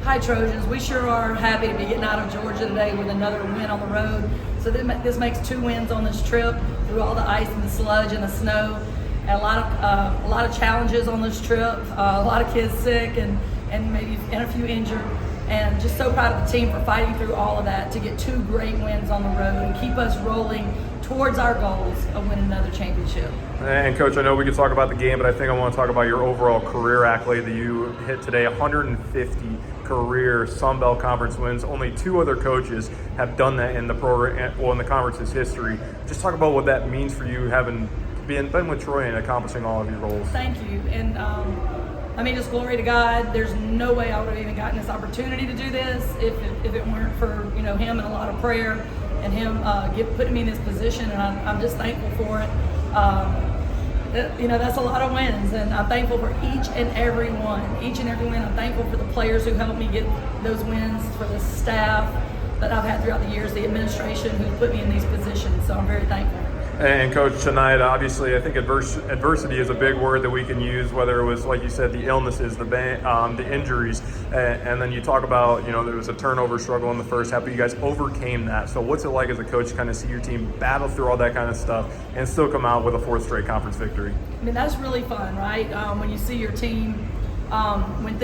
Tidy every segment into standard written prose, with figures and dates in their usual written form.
Hi Trojans, we sure are happy to be getting out of Georgia today with another win on the road. So this makes 2 wins on this trip through all the ice and the sludge and the snow. And a lot of challenges on this trip, a lot of kids sick and a few injured. And just so proud of the team for fighting through all of that to get 2 great wins on the road and keep us rolling towards our goals of winning another championship. And Coach, I know we could talk about the game, but I think I want to talk about your overall career accolade that you hit today, 150 career Sun Belt Conference wins. Only 2 other coaches have done that in the program, well, in the conference's history. Just talk about what that means for you, having been with Troy and accomplishing all of your goals. Thank you. And just glory to God. There's no way I would have even gotten this opportunity to do this if it weren't for him and a lot of prayer and him putting me in this position. And I'm just thankful for it. That's a lot of wins, and I'm thankful for each and every one. I'm thankful for the players who helped me get those wins, for the staff that I've had throughout the years, the administration who put me in these positions. So I'm very thankful. And Coach, tonight, obviously, I think adversity is a big word that we can use, whether it was, like you said, the illnesses, the injuries, and then you talk about, there was a turnover struggle in the first half, but you guys overcame that. So what's it like as a coach to kind of see your team battle through all that kind of stuff and still come out with a 4th straight conference victory? That's really fun, right? When you see your team, when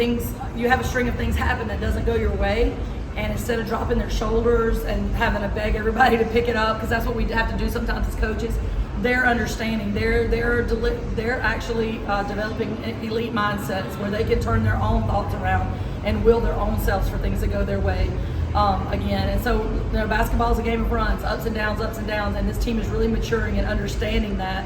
you have a string of things happen that doesn't go your way, and instead of dropping their shoulders and having to beg everybody to pick it up, because that's what we have to do sometimes as coaches, they're understanding. They're actually developing elite mindsets where they can turn their own thoughts around and will their own selves for things to go their way again. And so, basketball is a game of runs, ups and downs, and this team is really maturing and understanding that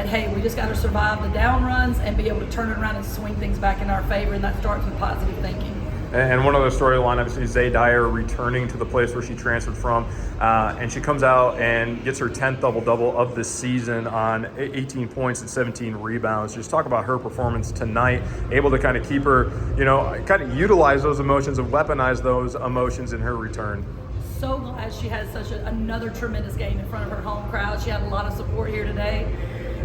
hey, we just got to survive the down runs and be able to turn it around and swing things back in our favor, and that starts with positive thinking. And one other storyline, obviously, Zay Dyer returning to the place where she transferred from, and she comes out and gets her 10th double-double of the season on 18 points and 17 rebounds. Just talk about her performance tonight, able to kind of keep her, kind of utilize those emotions and weaponize those emotions in her return. So glad she had such another tremendous game in front of her home crowd. She had a lot of support here today.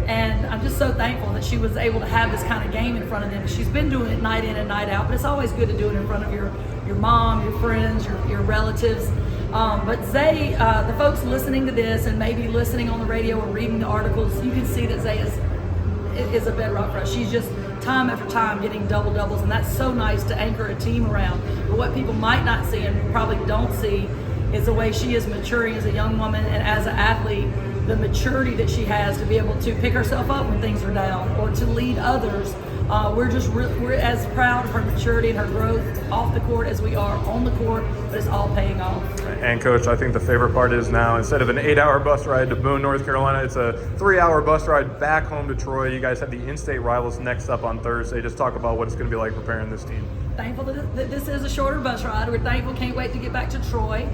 And I'm just so thankful that she was able to have this kind of game in front of them. She's been doing it night in and night out, but it's always good to do it in front of your mom, your friends, your relatives. But Zay, the folks listening to this and maybe listening on the radio or reading the articles, you can see that Zay is a bedrock for us. She's just time after time getting double-doubles, and that's so nice to anchor a team around. But what people might not see and probably don't see is the way she is maturing as a young woman and as an athlete, the maturity that she has to be able to pick herself up when things are down or to lead others. We're as proud of her maturity and her growth off the court as we are on the court, but it's all paying off. And Coach, I think the favorite part is now, instead of an 8-hour bus ride to Boone, North Carolina, it's a 3-hour bus ride back home to Troy. You guys have the in-state rivals next up on Thursday. Just talk about what it's going to be like preparing this team. Thankful that this is a shorter bus ride. We're thankful, can't wait to get back to Troy.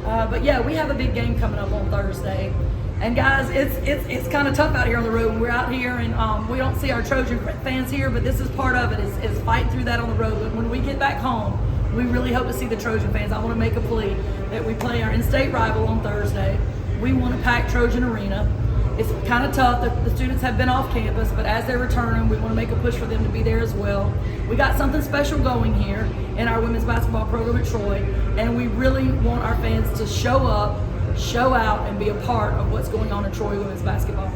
But yeah, we have a big game coming up on Thursday. And guys, it's kind of tough out here on the road when we're out here, and we don't see our Trojan fans here, but this is part of it, is fight through that on the road. But when we get back home, we really hope to see the Trojan fans. I want to make a plea that we play our in-state rival on Thursday. We want to pack Trojan Arena. It's kind of tough that the students have been off campus, but as they're returning, we want to make a push for them to be there as well. We got something special going here in our women's basketball program at Troy, and we really want our fans to show up, show out, and be a part of what's going on in Troy women's basketball.